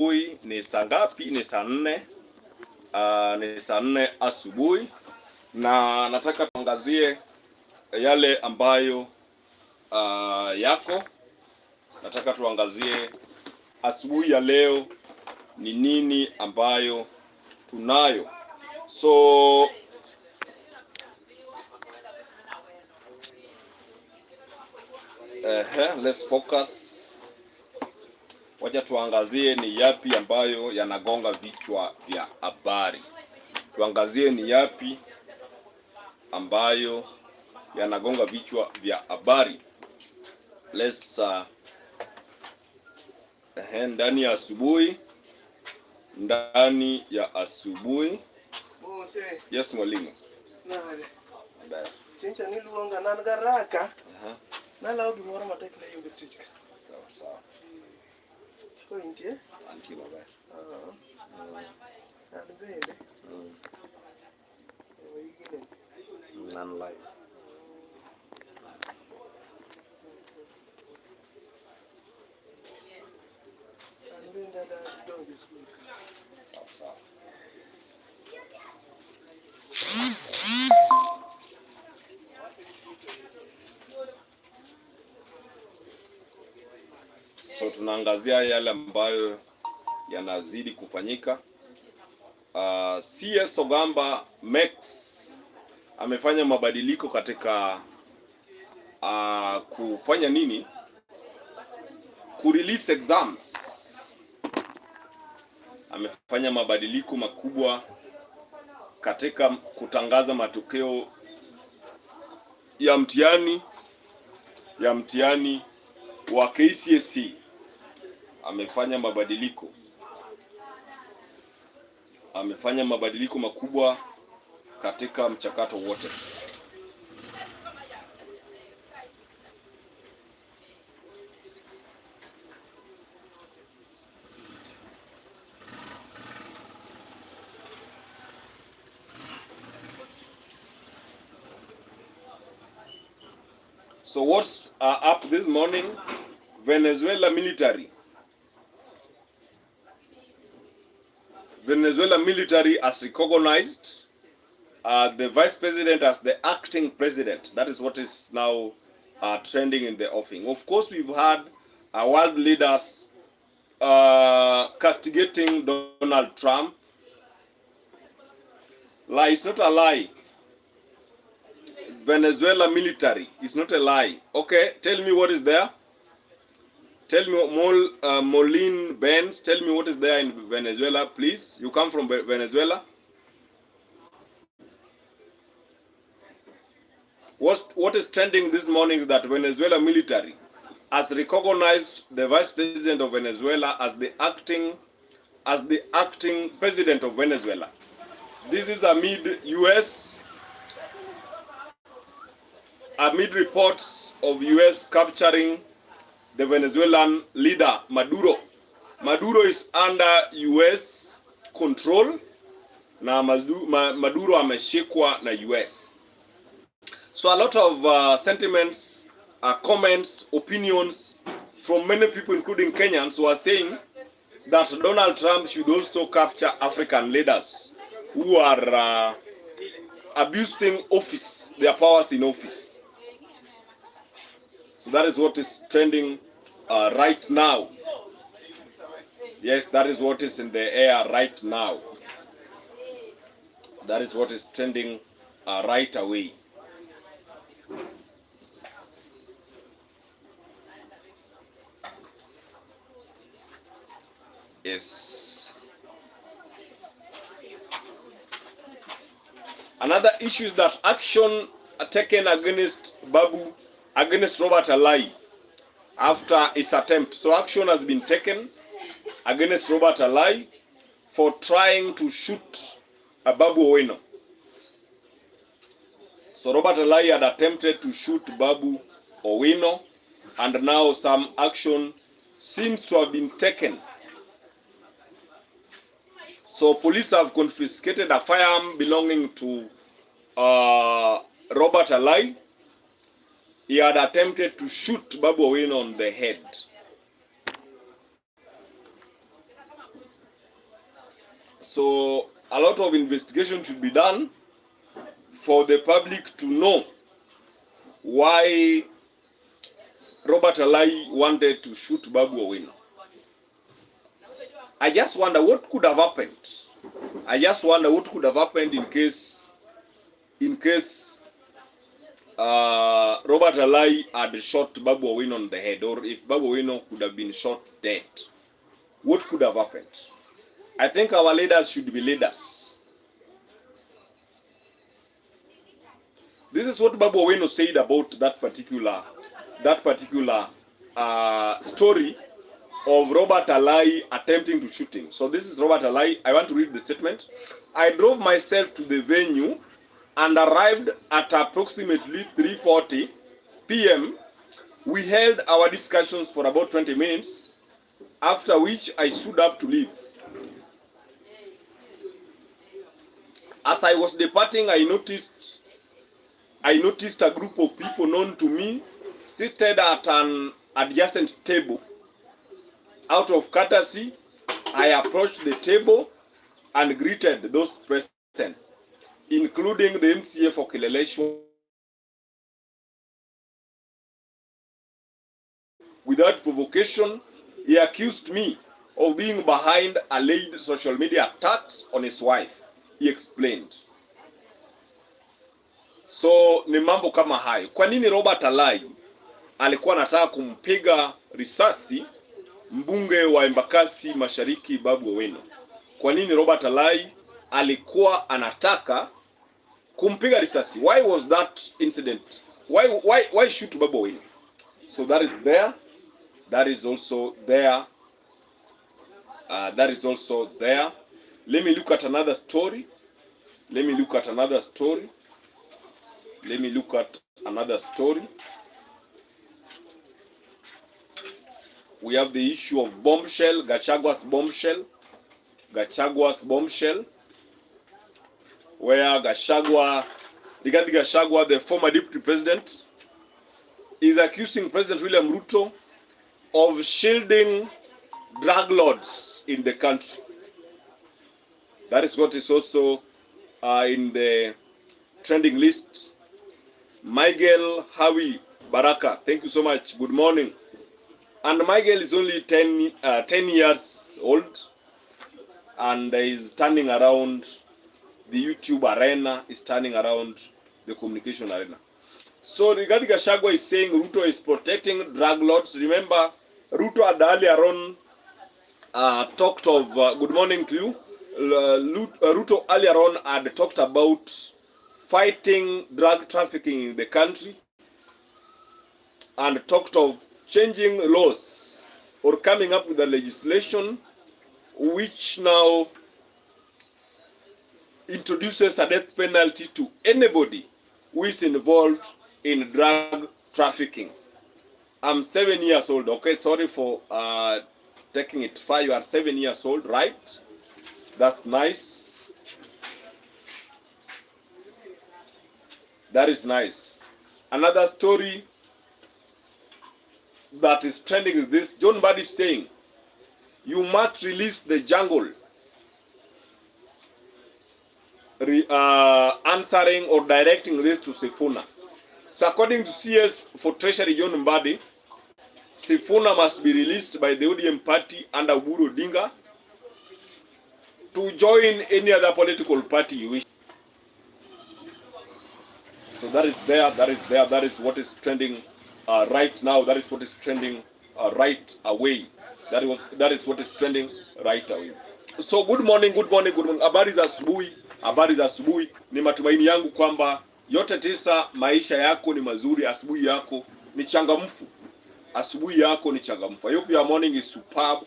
Ni saa ngapi? Ni saa 4. Ni saa 4 asubuhi, na nataka tuangazie yale ambayo yako. Nataka tuangazie asubuhi ya leo ni nini ambayo tunayo. So let's focus. Wacha tuangazie ni yapi ambayo yanagonga vichwa vya habari. Tuangazie ni yapi ambayo yanagonga vichwa vya habari. Let's ndani ya asubuhi. Ndani ya asubuhi. Yes, mwalimu. Nale. Chincha niluonga nan garaka. Nala gimoro matek na yunge chicha. Sawa sawa. Ko intie? Anti baba. Nan bende. Nan live. Nan bende da donge school. Sawa sawa. So tunaangazia yale ambayo yanazidi kufanyika. CS Ogamba Max amefanya mabadiliko katika kufanya nini? Kurelease exams. Amefanya mabadiliko makubwa katika kutangaza matokeo ya mtihani wa KCSE. Amefanya mabadiliko makubwa katika mchakato wote. So what's up this morning? Venezuela military has recognized the vice president as the acting president. That is what is now trending in the offing. Of course, we've had world leaders castigating Donald Trump. Lie, it's not a lie. Venezuela military is not a lie. Okay, tell me what is there. Tell me, Molin Benz, tell me what is there in Venezuela, please. You come from Venezuela. What is trending this morning is that Venezuela military has recognized the vice president of Venezuela as the acting president of Venezuela. This is amid reports of US capturing the Venezuelan leader Maduro. Maduro is under US control na Maduro ameshikwa na US. So a lot of sentiments, comments, opinions from many people including Kenyans who are saying that Donald Trump should also capture African leaders who are abusing office, their powers in office. So that is what is trending right now. Yes, that is what is in the air right now. That is what is trending right away. Yes. Another issue is that action taken against Babu, against Robert Alai after his attempt. So action has been taken against Robert Alai for trying to shoot Babu Owino. So Robert Alai had attempted to shoot Babu Owino, and now some action seems to have been taken. So police have confiscated a firearm belonging to Robert Alai. He had attempted to shoot Babu Owino on the head. So a lot of investigation should be done for the public to know why Robert Alai wanted to shoot Babu Owino. I just wonder what could have happened. I just wonder what could have happened in case Robert Alai had shot Babu Owino on the head, or if Babu Owino could have been shot dead. What could have happened? I think our leaders should be leaders. This is what Babu Owino said about that particular story of Robert Alai attempting to shoot him. So this is Robert Alai. I want to read the statement. I drove myself to the venue and arrived at approximately 3:40 p.m. We held our discussions for about 20 minutes, after which I stood up to leave. As I was departing, I noticed a group of people known to me seated at an adjacent table. Out of courtesy, I approached the table and greeted those present, including the MCA for Kileleshwa. Without provocation, he accused me of being behind alleged social media attacks on his wife. He explained. So ni mambo kama hayo. Kwa nini Robert Alai alikuwa anataka kumpiga risasi mbunge wa Embakasi Mashariki Babu Owino? Kwa nini Robert Alai alikuwa anataka kumpiga risasi? Why was that incident? Why shoot Babu Owino? So that is there. That is also there. That is also there. Let me look at another story. Let me look at another story. Let me look at another story. We have the issue of bombshell, Gachagua's bombshell. Gachagua's bombshell, where Gachagua, Rigathi Gachagua, the former deputy president, is accusing President William Ruto of shielding drug lords in the country. That is what is also in the trending list. Michael Hawi Baraka, thank you so much. Good morning. And Michael is only 10 years old, and is turning around the YouTube arena, is turning around the communication arena. So Rigathi Gachagua is saying Ruto is protecting drug lords. Remember, Ruto had earlier on talked of, good morning to you, Ruto earlier on had talked about fighting drug trafficking in the country, and talked of changing laws or coming up with a legislation which now introduces a death penalty to anybody who is involved in drug trafficking. I'm 7 years old. Okay, sorry for taking it far. You are 7 years old, right? That's nice. That is nice. Another story that is trending is this. John Badi is saying, you must release the jungle. Answering or directing this to Sifuna. So according to CS for Treasury John Mbadi, Sifuna must be released by the ODM party under Uhuru Odinga to join any other political party you wish. So that is there, that is there, that is what is trending right now. That is what is trending right away. That is what is trending right away. So good morning, good morning, good morning. Habari za asubuhi, habari za asubuhi. Ni matumaini yangu kwamba yote tisa maisha yako ni mazuri, asubuhi yako ni changamfu. Asubuhi yako ni changamfu. I hope your morning is superb.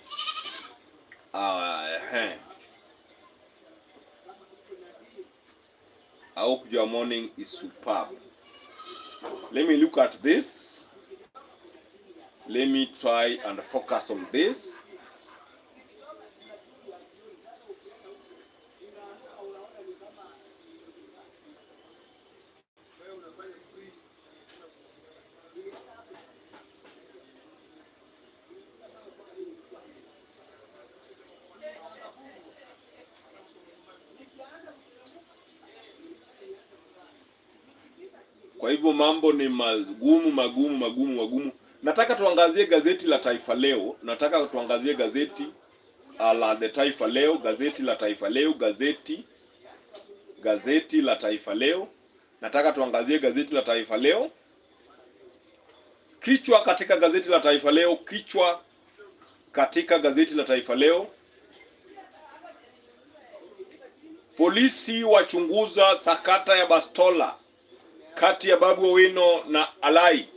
I hope your morning is superb. Let me look at this. Let me try and focus on this. Kwa hivyo mambo ni magumu. Nataka tuangazie gazeti la Taifa Leo. Nataka tuangazie gazeti la The Taifa Leo, gazeti la Taifa Leo, gazeti la Taifa Leo. Nataka tuangazie gazeti la Taifa Leo. Kichwa katika gazeti la Taifa Leo, polisi wachunguza sakata ya bastola kati ya Babu Owino na Alai.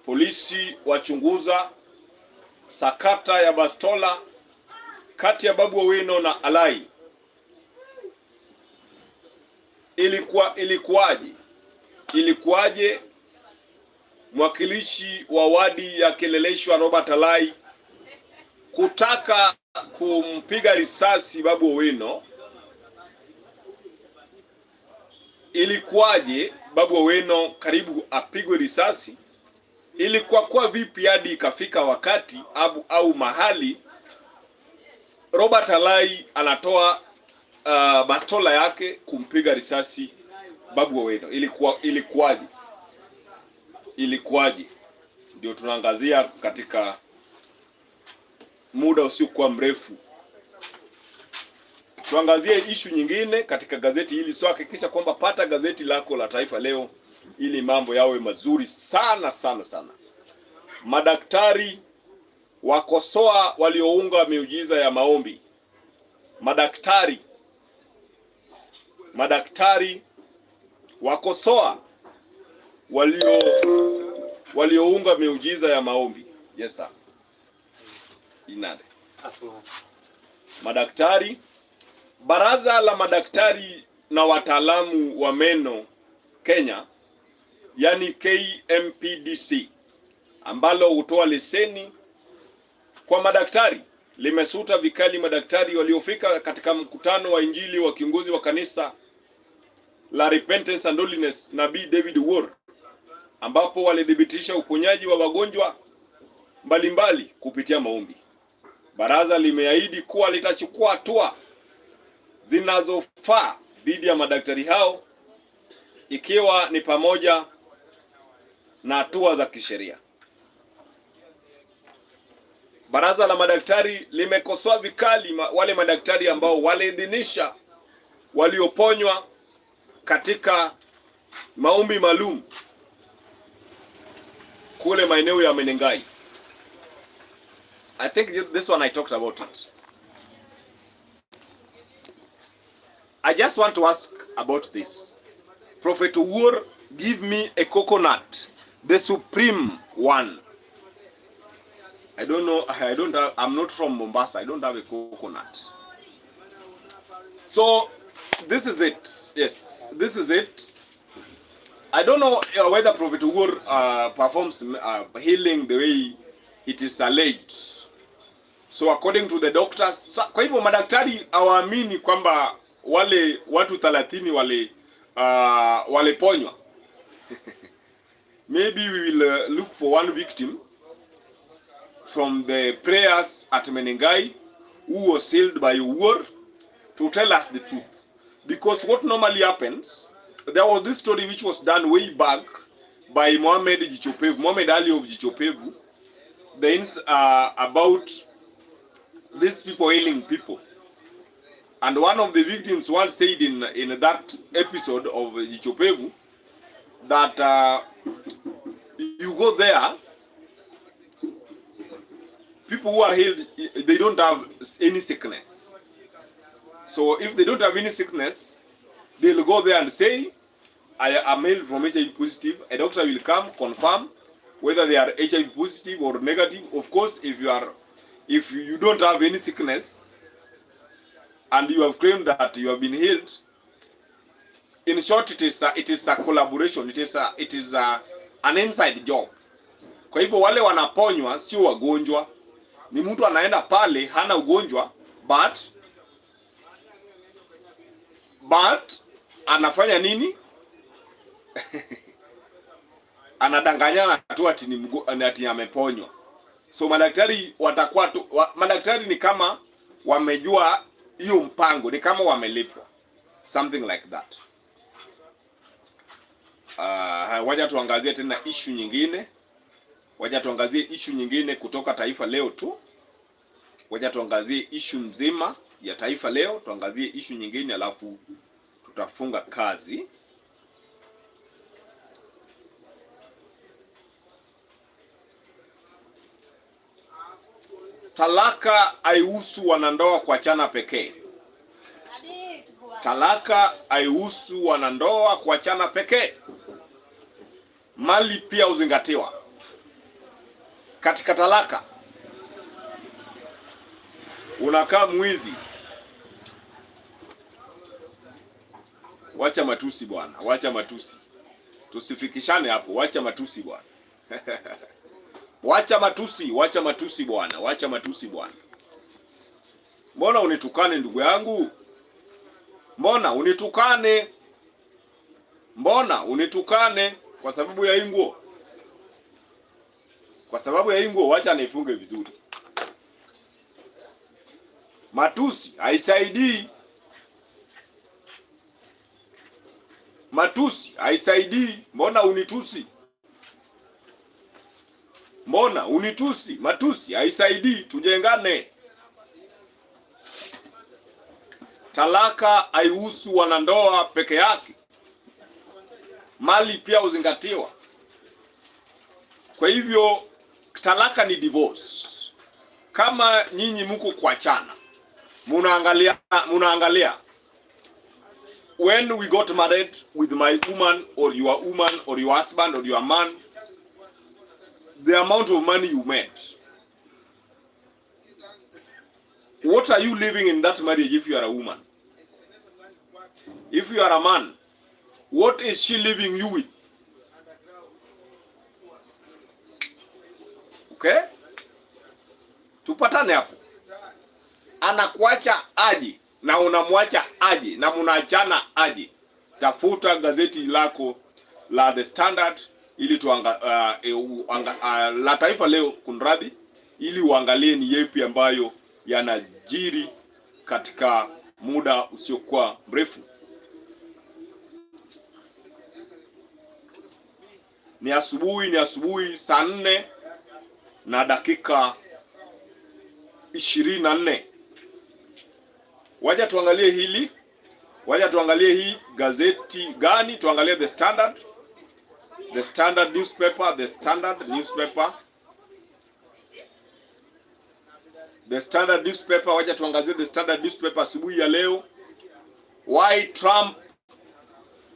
Polisi wachunguza sakata ya bastola kati ya Babu Owino na Alai. Ilikuwaje? Mwakilishi wa wadi ya Kileleshwa Robert Alai kutaka kumpiga risasi Babu Owino. Ilikuwaje Babu Owino karibu apigwe risasi? Ilikuwa vipi hadi ikafika wakati au mahali Robert Alai anatoa bastola yake kumpiga risasi Babu Owino? Ilikuwaje? Ndio tunaangazia katika muda usiokuwa mrefu. Tuangazie issue nyingine katika gazeti hili. So hakikisha kwamba pata gazeti lako la Taifa Leo ili mambo yawe mazuri sana. Madaktari wakosoa waliounga miujiza ya maombi. Madaktari wakosoa waliounga miujiza ya maombi. Yes sir. Inade. Madaktari, baraza la madaktari na wataalamu wa meno Kenya, yani KMPDC, ambalo hutoa leseni kwa madaktari, limesuta vikali madaktari waliofika katika mkutano wa Injili wa kiongozi wa kanisa la Repentance and Holiness Nabii David Uhuru, ambapo walidhibitisha uponyaji wa wagonjwa mbalimbali kupitia maombi. Baraza limeahidi kuwa litachukua hatua zinazofaa dhidi ya madaktari hao, ikiwa ni pamoja na hatua za kisheria. Baraza la madaktari limekosoa vikali wale madaktari ambao waliidhinisha walioponywa katika maombi maalum kule maeneo ya Menengai. I think this one I talked about it. I just want to ask about this. Prophet Uhuru, give me a coconut, the supreme one. I don't know, I'm not from Mombasa, I don't have a coconut. So, this is it. Yes, this is it. I don't know whether Prophet Uhuru performs healing the way it is alleged. So according to the doctors, kwa hivyo madaktari hawaamini kwamba wale watu 30 waliponywa. Maybe we will look for one victim from the prayers at Menengai who was healed by Uhuru to tell us the truth. Because what normally happens, there was this story which was done way back by Mohamed Ali of Jichopevu, about these people healing people. And one of the victims once said in that episode of Jichopevu that you go there, people who are healed, they don't have any sickness. So if they don't have any sickness, they'll go there and say, I am healed from HIV positive. A doctor will come, confirm whether they are HIV positive or negative. Of course, if you don't have any sickness and you have claimed that you have been healed, in short, it is a collaboration. It is an inside job. Kwa hivyo wale wanaponywa sio wagonjwa, ni mtu anaenda pale hana ugonjwa but anafanya nini? Anadanganyana tu ati ameponywa. So madaktari watakuwa madaktari ni kama wamejua hiyo mpango, ni kama wamelipwa, something like that. Wacha tuangazie tena issue nyingine. Wacha tuangazie issue nyingine kutoka Taifa Leo tu. Wacha tuangazie issue mzima ya Taifa Leo, tuangazie issue nyingine alafu tutafunga kazi. Talaka haihusu wanandoa kuachana pekee. Talaka haihusu wanandoa kuachana pekee. Mali pia uzingatiwa. Katika talaka unakaa mwizi. Wacha matusi bwana, wacha matusi. Tusifikishane hapo, wacha matusi bwana. Wacha matusi, wacha matusi bwana, wacha matusi bwana. Mbona unitukane ndugu yangu? Mbona unitukane? Mbona unitukane kwa sababu ya hii nguo? Kwa sababu ya hii nguo wacha nifunge vizuri. Matusi haisaidii. Matusi haisaidii. Mbona unitusi? Mbona unitusi? Matusi haisaidii, tujengane. Talaka haihusu wanandoa peke yake. Mali pia uzingatiwa. Kwa hivyo talaka ni divorce. Kama nyinyi mko kuachana, munaangalia when we got married with my woman or your husband or your man, the amount of money you made, what are you living in that marriage if you are a woman? If you are a man, what is she living you with? Okay? Tupatane hapo. Anakuacha aje na unamwacha aje na munaachana aje. Tafuta gazeti lako la The Standard ili la Taifa Leo kunradhi, ili uangalie ni yepi ambayo yanajiri katika muda usiokuwa mrefu. Ni asubuhi saa 4 na dakika 24. Wacha tuangalie hili. Wacha tuangalie hii gazeti gani? Tuangalie The Standard. The Standard newspaper, The Standard newspaper. The Standard newspaper, wacha tuangalie The Standard newspaper asubuhi ya leo. Why Trump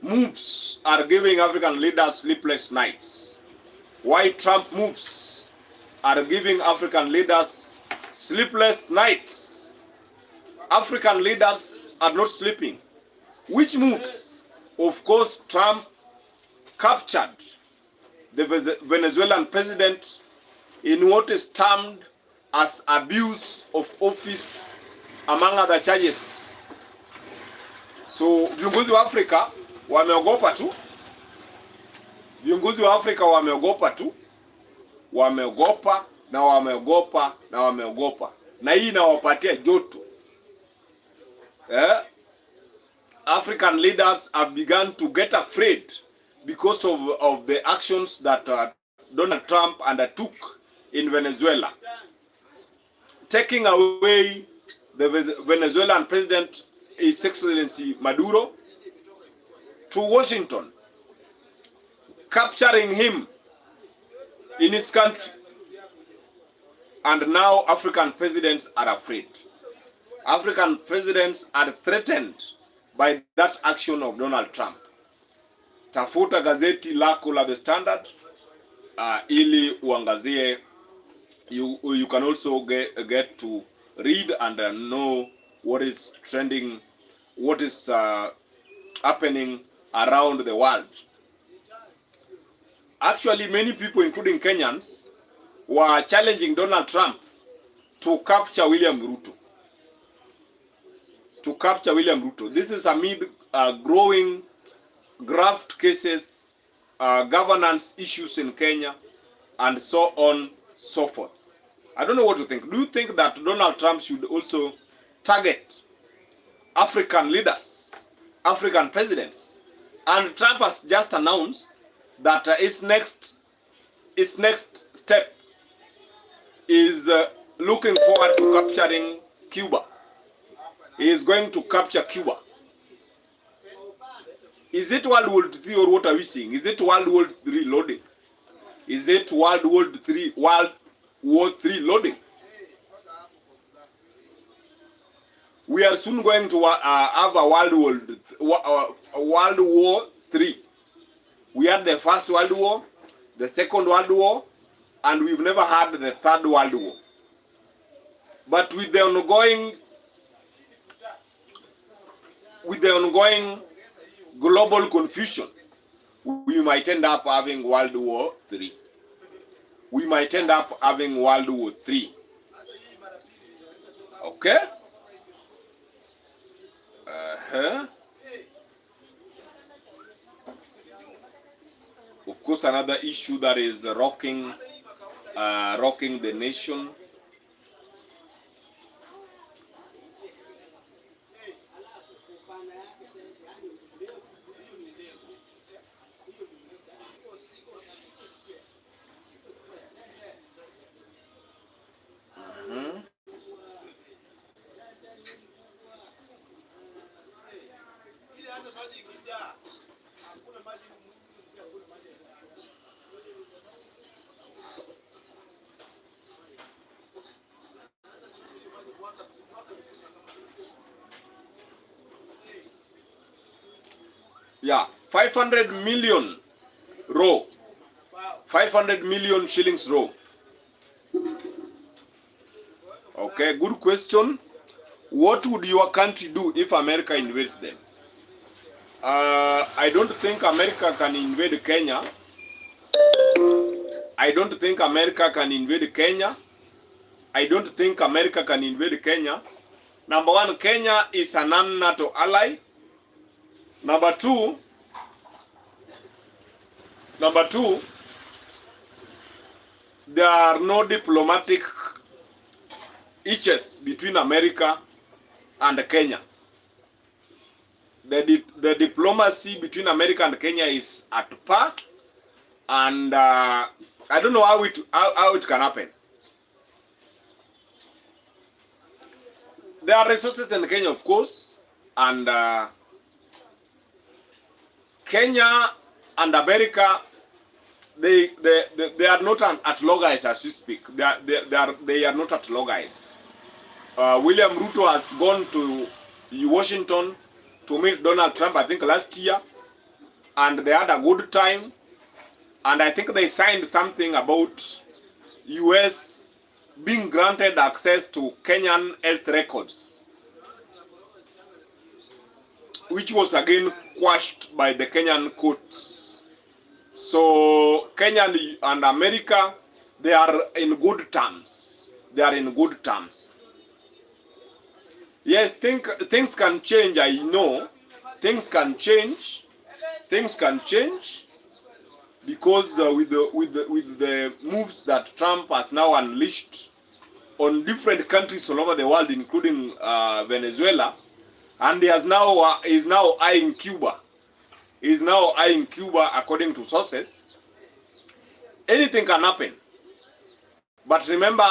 moves are giving African leaders sleepless nights. Why Trump moves are giving African leaders sleepless nights. African leaders are not sleeping. Which moves? Of course, Trump captured the Venezuelan president in what is termed as abuse of office, among other charges. So viongozi wa Afrika wameogopa tu. Viongozi wa Afrika wameogopa tu. Wameogopa na wameogopa na wameogopa. Na hii inawapatia joto. African leaders have begun to get afraid because of the actions that Donald Trump undertook in Venezuela, taking away the Venezuelan president, His Excellency Maduro, to Washington, capturing him in his country. And now African presidents are afraid. African presidents are threatened by that action of Donald Trump. Tafuta gazeti lako la The Standard ili uangazie. You can also get to read and know what is trending, what is happening around the world. Actually, many people, including Kenyans, were challenging Donald Trump to capture William Ruto. To capture William Ruto. This is amid growing graft cases, governance issues in Kenya, and so on, so forth. I don't know what to think. Do you think that Donald Trump should also target African leaders, African presidents, And Trump has just announced that his next step is looking forward to capturing Cuba. He is going to capture Cuba. Is it World War III or what are we seeing? Is it World War III loading? Is it World War III loading? We are soon going to have a World War III. We had the First World War, the Second World War, and we've never had the Third World War. But with the ongoing global confusion, we might end up having World War III. We might end up having World War III. Okay? Of course, another issue that is rocking the nation. Yeah, 500 million raw. 500 million shillings raw. Okay, good question. What would your country do if America invades them? I don't think America can invade Kenya. I don't think America can invade Kenya. I don't think America can invade Kenya. Number one, Kenya is a non-NATO ally. Number two, there are no diplomatic hitches between America and Kenya. The diplomacy between America and Kenya is at par, and I don't know how it can happen. There are resources in Kenya, of course, and Kenya and America, they are not at loggerheads as we speak. They are not at loggerheads. William Ruto has gone to Washington to meet Donald Trump, I think last year, and they had a good time. And I think they signed something about US being granted access to Kenyan health records, which was again quashed by the Kenyan courts. So Kenya and America, they are in good terms. They are in good terms. Yes, things can change. I know things can change. Things can change because with the moves that Trump has now unleashed on different countries all over the world, including Venezuela, and he is now eyeing Cuba. He is now eyeing Cuba, according to sources. Anything can happen. But remember,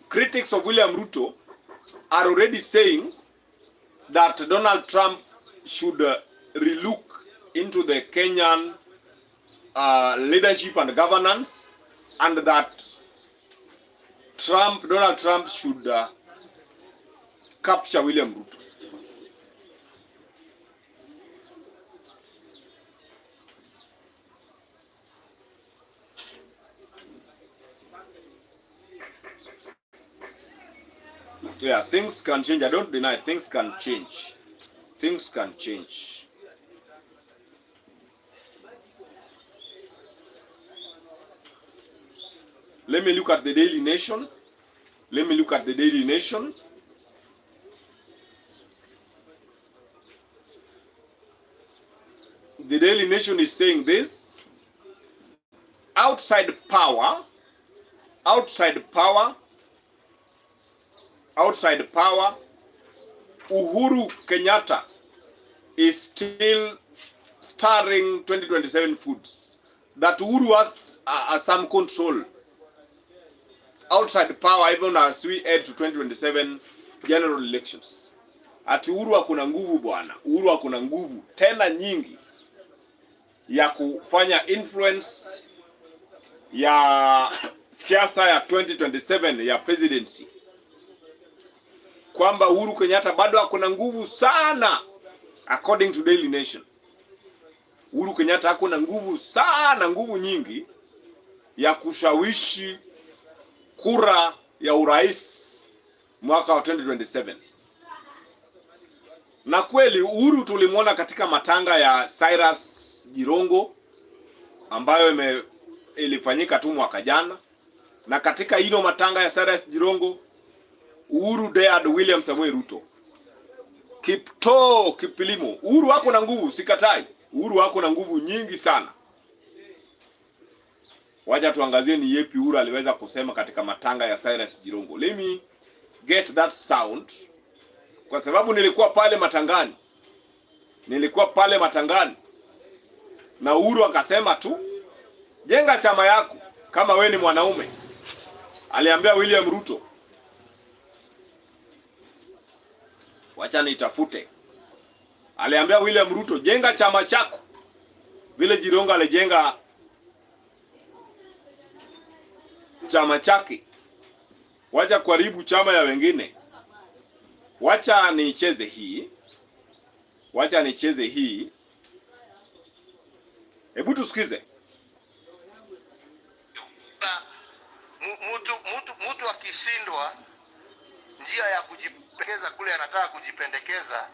critics of William Ruto are already saying that Donald Trump should relook into the Kenyan leadership and governance, and that Donald Trump should capture William Ruto. Yeah, things can change. I don't deny things can change. Things can change. Let me look at the Daily Nation. Let me look at the Daily Nation. The Daily Nation is saying this: outside power, Uhuru Kenyatta is still starring 2027 foods, that Uhuru has some control outside power even as we head to 2027 general elections. Ati Uhuru hakuna nguvu bwana. Uhuru hakuna nguvu tena nyingi ya kufanya influence ya siasa ya 2027 ya presidency. Kwamba Uhuru Kenyatta bado hakuna nguvu sana according to Daily Nation. Uhuru Kenyatta hakuna nguvu sana, nguvu nyingi ya kushawishi kura ya urais mwaka wa 2027. Na kweli Uhuru tulimwona katika matanga ya Cyrus Jirongo ambayo ilifanyika tu mwaka jana, na katika hilo matanga ya Cyrus Jirongo Uhuru dared William Samoei Ruto. Kipilimo. Uhuru wako na nguvu, sikatai. Uhuru wako na nguvu nyingi sana. Wacha tuangazie ni yepi Uhuru aliweza kusema katika matanga ya Cyrus Jirongo. Let me get that sound. Kwa sababu nilikuwa pale matangani. Na Uhuru akasema tu, jenga chama yako kama we ni mwanaume. Aliambia William Ruto. Wacha nitafute. Aliambia William Ruto, jenga chama chako. Vile Jirongo alijenga chama chake. Wacha kuharibu chama ya wengine. Wacha nicheze hii. Hebu tusikize. Mtu akishindwa njia ya kujipendekeza kule anataka kujipendekeza,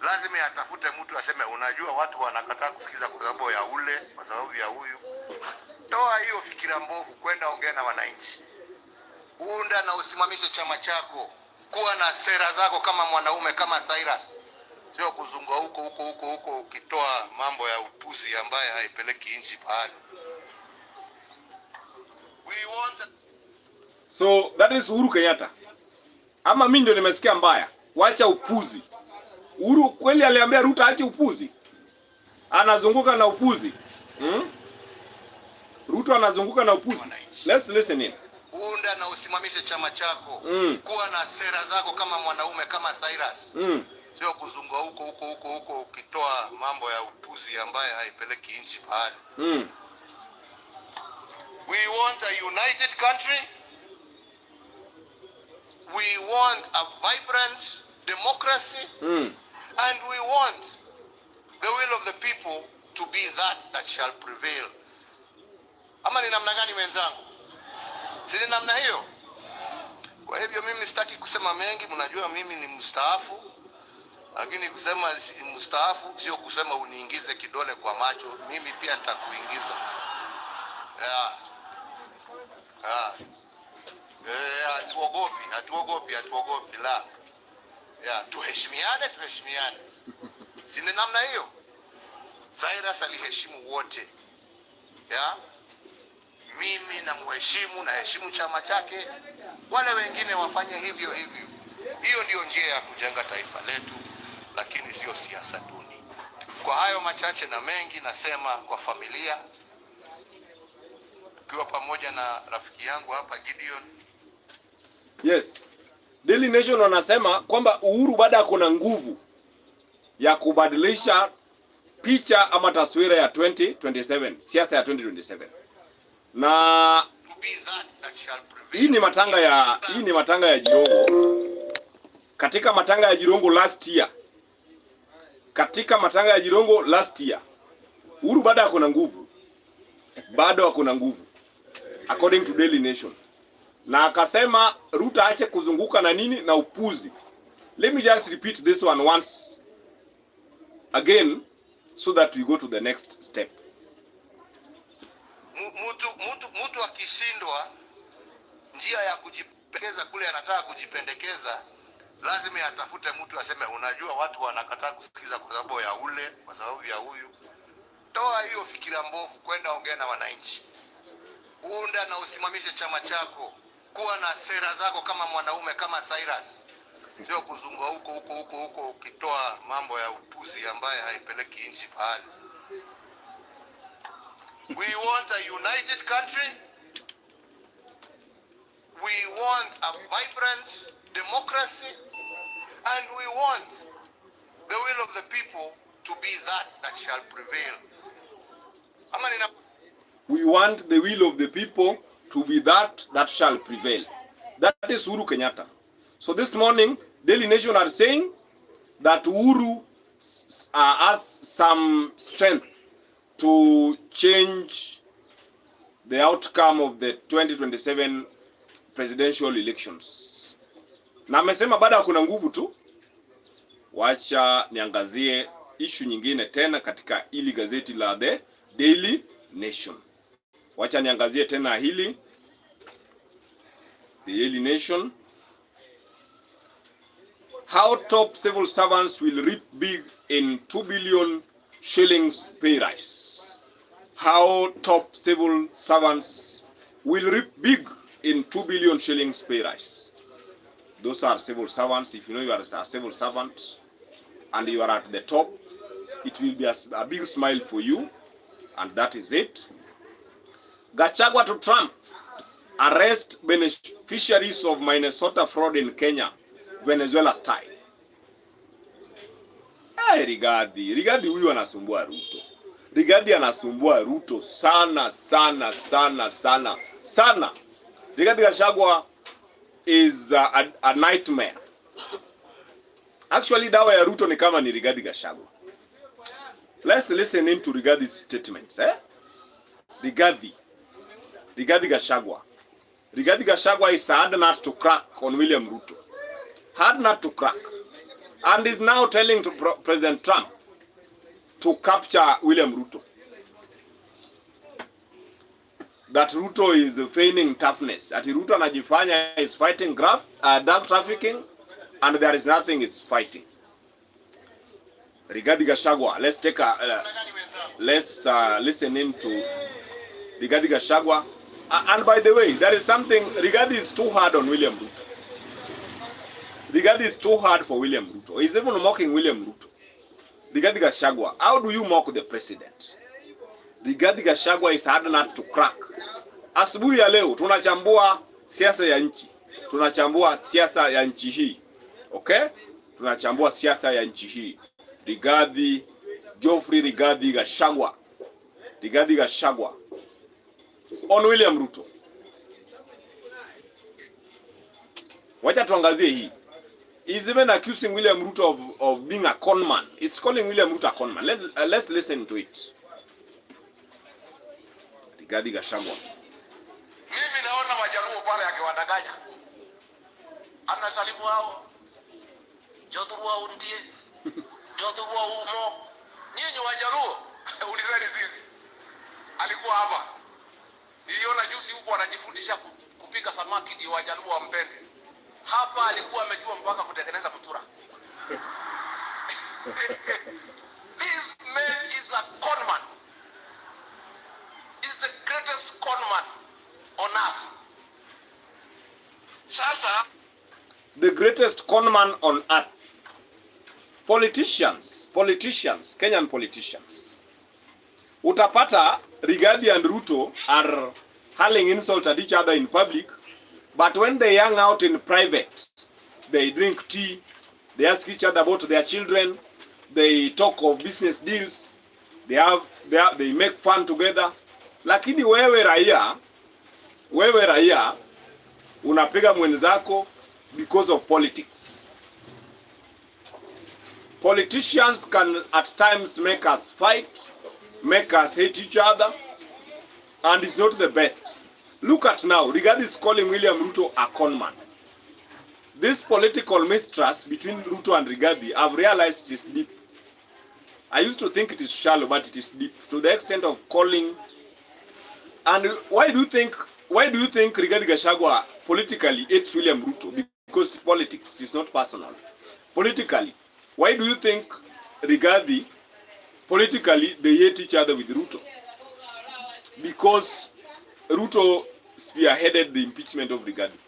lazima atafute mtu aseme, unajua watu wanakataa kusikiza kwa sababu ya ule, kwa sababu ya huyu. Toa hiyo fikira mbovu, kwenda ongea na wananchi. Unda na usimamishe chama chako. Kuwa na sera zako kama mwanaume, kama Cyrus. Sio kuzunga huko ukitoa mambo ya upuzi ambaye haipeleki nchi pahali. So that is Uhuru Kenyatta. Ama mimi ndio nimesikia mbaya. Wacha upuzi. Uhuru kweli aliambia Ruto aache upuzi. Anazunguka na upuzi. Ruto anazunguka na upuzi. Let's listen in. Unda na usimamishe chama chako. Kuwa na sera zako kama mwanaume, kama Cyrus. Sio kuzunga huko ukitoa mambo ya upuzi ambaye haipeleki nchi pahali. We want a united country. We want a vibrant democracy. And we want the will of the people to be that shall prevail. Ama ni namna gani wenzangu? Si ni namna hiyo? Kwa hivyo mimi sitaki kusema mengi, mnajua mimi ni mstaafu. Lakini kusema mstaafu sio kusema uniingize kidole kwa macho, mimi pia nitakuingiza. Hatuogopi la. Tuheshimiane. Si ni namna hiyo? Cyrus aliheshimu wote. Mimi namheshimu, naheshimu chama chake. Wale wengine wafanye hivyo. Hiyo ndio njia ya kujenga taifa letu, lakini sio siasa duni. Kwa hayo machache na mengi, nasema kwa familia, tukiwa pamoja na rafiki yangu hapa Gideon. Yes. Daily Nation wanasema kwamba Uhuru bado kuna nguvu ya kubadilisha picha ama taswira ya 2027, siasa ya 2027. Na hii ni matanga ya Jirongo. Katika matanga ya Jirongo last year. Uhuru bado hakuna nguvu. According to Daily Nation. Na akasema Ruto aache kuzunguka na nini na upuzi. Let me just repeat this one once again so that we go to the next step. Mtu akishindwa njia ya kujipendekeza kule anataka kujipendekeza, lazima atafute mtu aseme, unajua watu wanakataa kusikiza kwa sababu ya ule, kwa sababu ya huyu. Toa hiyo fikira mbovu, kwenda ongea na wananchi. Unda na usimamishe chama chako. Kuwa na sera zako kama mwanaume, kama Cyrus. Sio kuzunga huko ukitoa mambo ya upuzi ambaye haipeleki nchi pahali. We want a united country. We want a vibrant democracy. And we want the will of the people to be that shall prevail. We want the will of the people to be that shall prevail. That is Uhuru Kenyatta. So this morning, Daily Nation are saying that Uhuru has some strength to change the outcome of the 2027 presidential elections. Na amesema baada kuna nguvu tu. Wacha niangazie issue nyingine tena katika hili gazeti la The Daily Nation. Wacha niangazie tena hili The Daily Nation. How top civil servants will reap big in 2 billion shillings pay rise. How top civil servants will reap big in 2 billion shillings pay rise. Those are civil servants. If you know you are a civil servant and you are at the top, it will be a big smile for you. And that is it. Gachagua to Trump. Arrest beneficiaries of Minnesota fraud in Kenya, Venezuela style. Rigathi huyu anasumbua Ruto. Rigathi anasumbua Ruto sana. Rigathi Gachagua is a nightmare. Actually, dawa ya Ruto ni kama ni Rigathi Gachagua. Let's listen into Rigathi's statements. Rigathi Gachagua. Rigathi Gachagua is hard nut to crack on William Ruto. Hard nut to crack. And is now telling to President Trump to capture William Ruto. That Ruto is feigning toughness. That Ruto anajifanya is fighting drug trafficking and there is nothing is fighting. Rigathi Gachagua, let's listen into Rigathi Gachagua. And by the way, there is something, Rigathi is too hard on William Ruto. Rigathi is too hard for William Ruto. He's even mocking William Ruto. Rigathi Gachagua, how do you mock the president? Rigathi Gachagua is hard not to crack. Asubuhi ya leo tunachambua siasa ya nchi. Tunachambua siasa ya nchi hii. Okay? Tunachambua siasa ya nchi hii. Rigathi Gachagua. Rigathi Gachagua on William Ruto. Wacha tuangazie hii. He's even accusing William Ruto of being a con man. He's calling William Ruto a con man. Let's listen to it. Rigathi Gachagua. Mimi naona Wajaluo pale akiwadanganya. Anasalimu hao. Jothurua undie. Jothurua umo. Nyinyi Wajaluo, ulizeni sisi. Alikuwa hapa. Niliona juzi huko anajifundisha kupika samaki ndio Wajaluo wampende. Hapa alikuwa amejua mpaka kutengeneza mtura. This man is a con man. He's the greatest con man on earth. Sasa, the greatest con man on earth. Politicians, Kenyan politicians. Utapata Rigathi and Ruto are hurling insult at each other in public, but when they hang out in private, they drink tea, they ask each other about their children, they talk of business deals, they make fun together. Lakini wewe raia unapiga mwenzako because of politics. Politicians can at times make us fight, make us hate each other, and it's not the best. Look at now, Rigathi is calling William Ruto a con man. This political mistrust between Ruto and Rigathi, I've realized it is deep. I used to think it is shallow, but it is deep to the extent of calling. And why do you think Rigathi Gachagua politically hates William Ruto? Because it's politics, it's not personal. Politically, why do you think Rigathi politically they hate each other with Ruto? Because Ruto spearheaded the impeachment of Rigathi.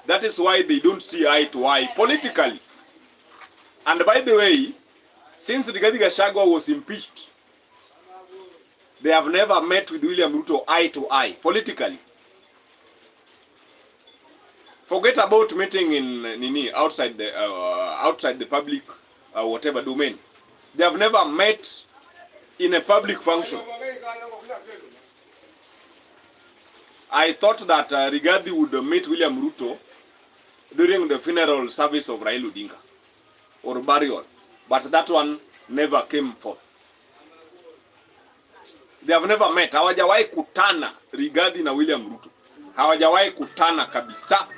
That is why they don't see eye to eye politically. And by the way, since Rigathi Gachagua was impeached, They have never met with William Ruto eye to eye politically. Forget about meeting in outside the public whatever domain. They have never met in a public function. I thought that Rigathi would meet William Ruto during the funeral service of Raila Odinga or burial, but that one never came forth. They have never met. Hawajawahi kutana Rigathi na William Ruto. Hawajawahi kutana kabisa.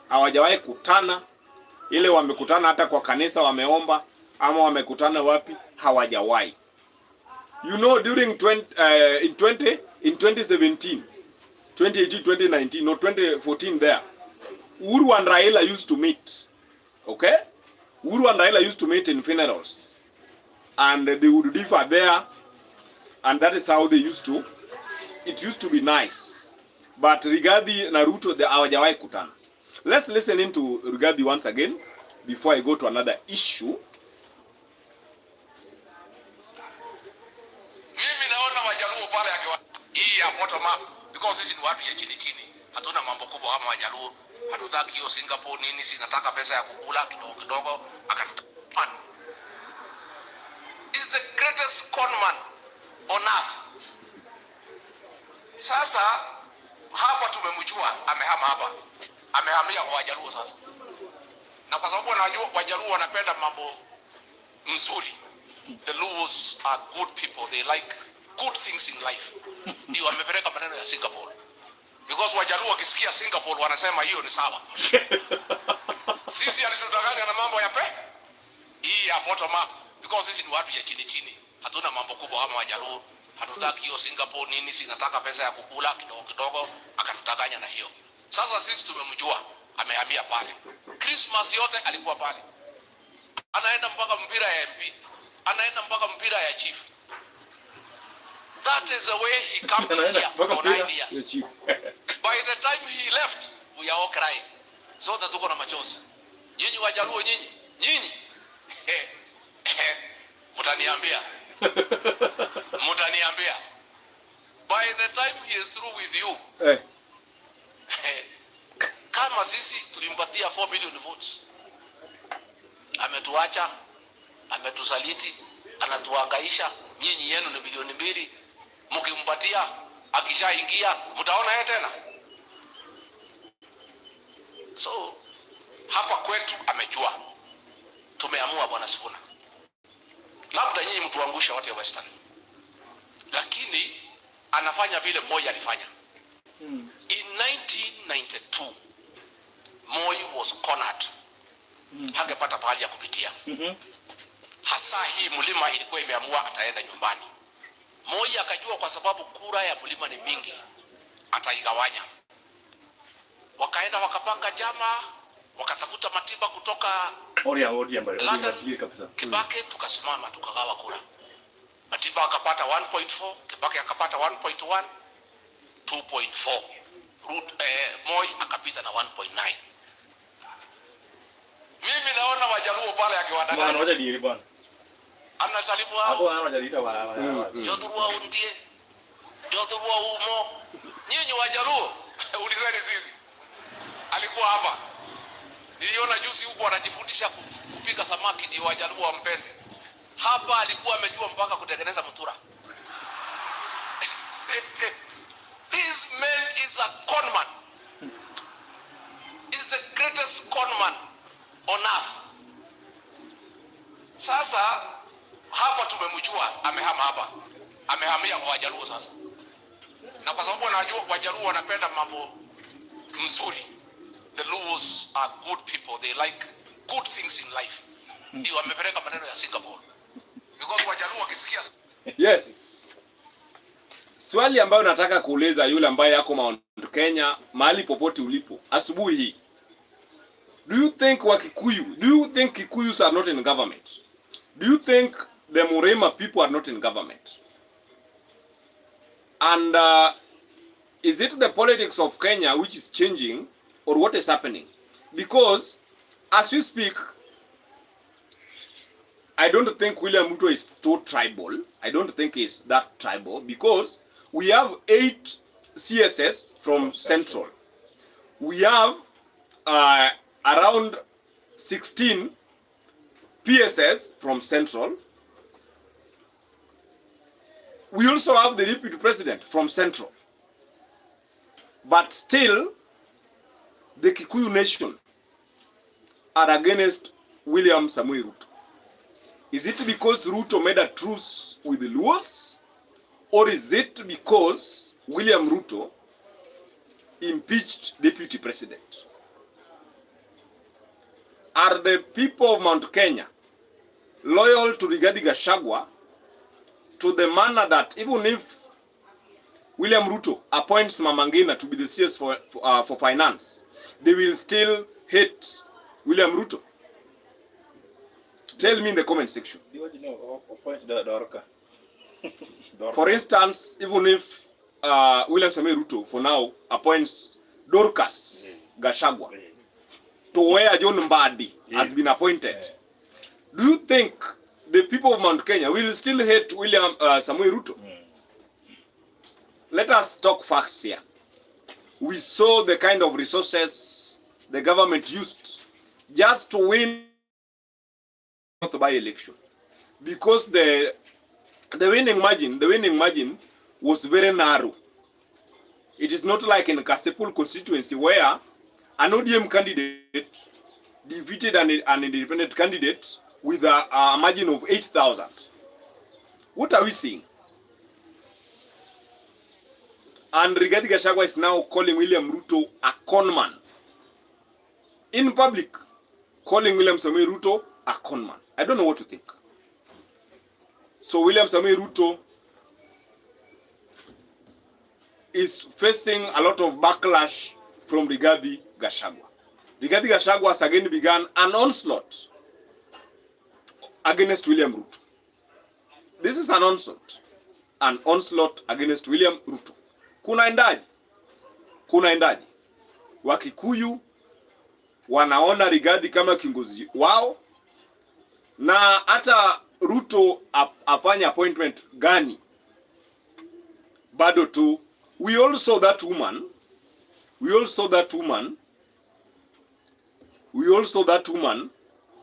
Hawajawahi kutana. Ile wamekutana hata kwa kanisa wameomba ama wamekutana wapi? Hawajawahi. You know, during in 2017, 2018, 2019, no 2014 there, Uhuru and Raila used to meet. Okay? Uhuru and Raila used to meet in funerals. And they would differ there. And that is how they used to. It used to be nice. But Rigathi na Ruto, they hawajawahi kutana. Let's listen into Rigathi once again before I go to another issue. Mimi naona Wajaluo pale akiwa hii ya bottom up because sisi ni watu ya chini chini. Hatuna mambo kubwa kama Wajaluo. Hatutaki hiyo Singapore nini, sisi nataka pesa ya kukula kidogo kidogo akatupa. Is the greatest conman on earth. Sasa hapa tumemjua amehama hapa. Amehamia kwa Wajaluo sasa. Na kwa sababu wanajua Wajaluo wanapenda mambo mzuri. The Luos are good people. They like good things in life. Ndio wamepeleka maneno ya Singapore. Because Wajaluo wakisikia Singapore wanasema hiyo ni sawa. Sisi alitudanganya na mambo ya hii ya bottom up. Because sisi ni watu ya chini chini. Hatuna mambo kubwa kama Wajaluo. Hatutaki hiyo Singapore nini, sisi nataka pesa ya kukula kidogo kidogo akatudanganya na hiyo. Sasa sisi tumemjua amehamia pale. Christmas yote alikuwa pale. Anaenda mpaka mpira ya MP. Anaenda mpaka mpira ya chief. That is the way he come here for 9 years. By the time he left, we are all crying. So that tuko na machozi. Nyinyi Wajaluo nyinyi. Mutaniambia. Mutaniambia. By the time he is through with you. Kama sisi tulimpatia 4 million votes. Ametuacha, ametusaliti, anatuhangaisha. Nyinyi yenu ni bilioni 2. Mkimpatia akishaingia mtaona yeye tena. So hapa kwetu amejua. Tumeamua bwana Sifuna. Labda nyinyi mtuangusha watu wa Western. Lakini anafanya vile Moi alifanya. In 1992 Moi was cornered. Hangepata pahali ya kupitia. Hasa hii mlima ilikuwa imeamua ataenda nyumbani. Moi akajua kwa sababu kura ya mlima ni mingi ataigawanya. Wakaenda wakapanga jama, wakatafuta Matiba kutoka Kibaki, tukasimama tukagawa kura. Matiba akapata 1.4, Kibaki akapata 1.1, 2.4. Moi akapita na 1.9. Mimi naona Wajaluo pale akiwadanganya. Bwana waje dili bwana. Anasalimu hao. Hapo wanajalita wa. Jodhurua undie. Jodhurua umo. Nyinyi Wajaluo ulizeni sisi. Alikuwa hapa. Niliona juzi huko anajifundisha kupika samaki ndio Wajaluo wampende. Hapa alikuwa amejua mpaka kutengeneza mtura. This man is a conman. Is the greatest conman on earth. Sasa hapa tumemjua amehama hapa. Amehamia kwa Wajaluo sasa. Na kwa sababu wanajua Wajaluo wanapenda mambo mzuri. The Luos are good people. They like good things in life. Ndio wamepeleka maneno ya Singapore. Because Wajaluo wakisikia. Yes. Swali ambayo nataka kuuliza yule ambaye yako Mount Kenya, mahali popote ulipo, asubuhi hii. Do you think Kikuyus are not in government? Do you think the Murema people are not in government? And is it the politics of Kenya which is changing, or what is happening? Because as we speak, I don't think William Ruto is too tribal. I don't think he's that tribal because we have 8 CSS from Central. We have around 16 PSS from Central. We also have the deputy president from Central. But still, the Kikuyu nation are against William Samoei Ruto. Is it because Ruto made a truce with the Luos? Or is it because William Ruto impeached deputy president? Are the people of Mount Kenya loyal to Rigathi Gachagua to the manner that even if William Ruto appoints Mama Ngina to be the CS for finance, they will still hate William Ruto? Tell me in the comment section. For instance, even if William Samoei Ruto for now appoints Dorcas Gachagua to where John Mbadi has been appointed, do you think the people of Mount Kenya will still hate William Samoei Ruto? Let us talk facts here. We saw the kind of resources the government used just to win the by-election, because the winning margin was very narrow. It is not like in Kasipul constituency where an ODM candidate defeated an independent candidate with a margin of 8,000. What are we seeing? And Rigathi Gachagua is now calling William Ruto a conman. In public, calling William Samoei Ruto a conman. I don't know what to think. So William Samoei Ruto is facing a lot of backlash from Rigathi Gachagua. Rigathi Gachagua has again begun an onslaught against William Ruto. This is an onslaught against William Ruto. Kunaendaje? Wakikuyu wanaona Rigathi kama kiongozi wao, na hata Ruto afanya appointment gani bado tu. We all saw that woman who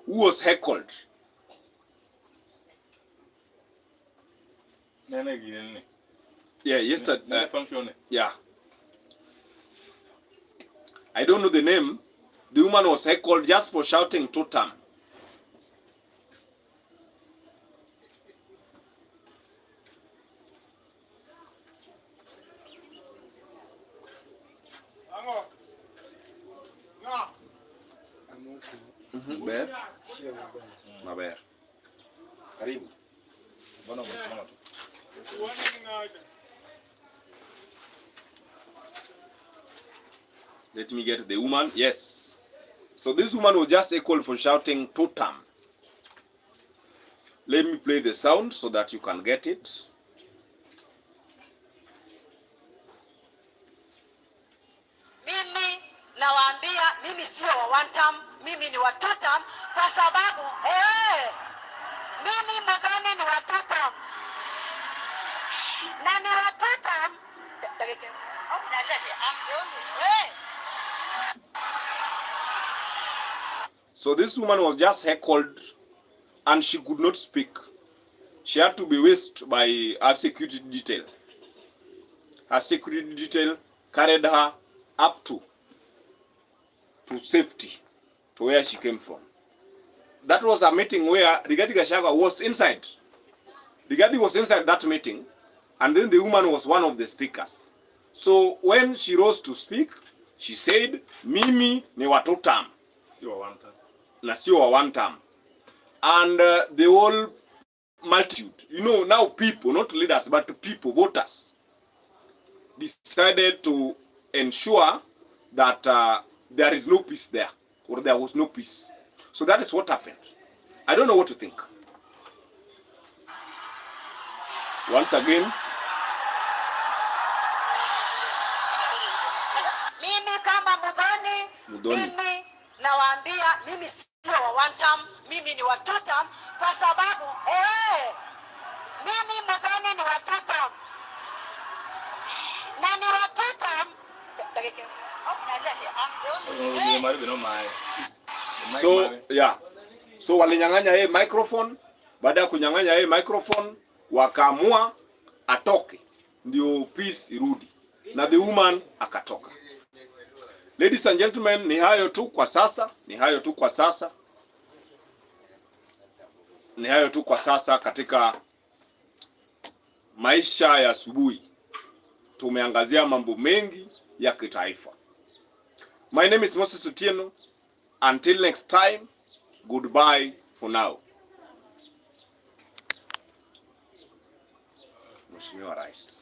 was heckled. Yeah, yesterday. Yeah. I don't know the name. The woman was heckled just for shouting totem. Ber? Maber. Karibu. Mbona umesimama tu? Let me get the woman. Yes. So this woman was just equal for shouting totem. Let me play the sound so that you can get it. Mimi nawaambia mimi sio wa one term, mimi ni wa two term kwa sababu mimi Mugani ni wa two term. Na ni wa two term. So this woman was just heckled and she could not speak. She had to be whisked by her security detail. Her security detail carried her up to safety, to where she came from. That was a meeting where Rigathi Gachagua was inside. Rigathi was inside that meeting, and then the woman was one of the speakers. So when she rose to speak, she said, Mimi ni wa two term. Na sio wa one term. And the whole multitude, now people, not leaders, but people, voters, decided to ensure that there is no peace there, or there was no peace. So that is what happened. I don't know what to think. Once again, Mimi kama Mudhoni, mimi nawaambia mimi sio wa one term, mimi ni wa two term kwa sababu mimi Muthoni ni wa two term. Na ni wa two term. So yeah. So walinyang'anya yeye microphone. Baada ya kunyang'anya yeye microphone, wakaamua atoke ndio peace irudi, na the woman akatoka. Ladies and gentlemen, ni hayo tu kwa sasa, ni hayo tu kwa sasa, ni hayo tu kwa sasa katika maisha ya asubuhi. Tumeangazia mambo mengi ya kitaifa. My name is Moses Otieno. Until next time, goodbye for now. Mheshimiwa Rais.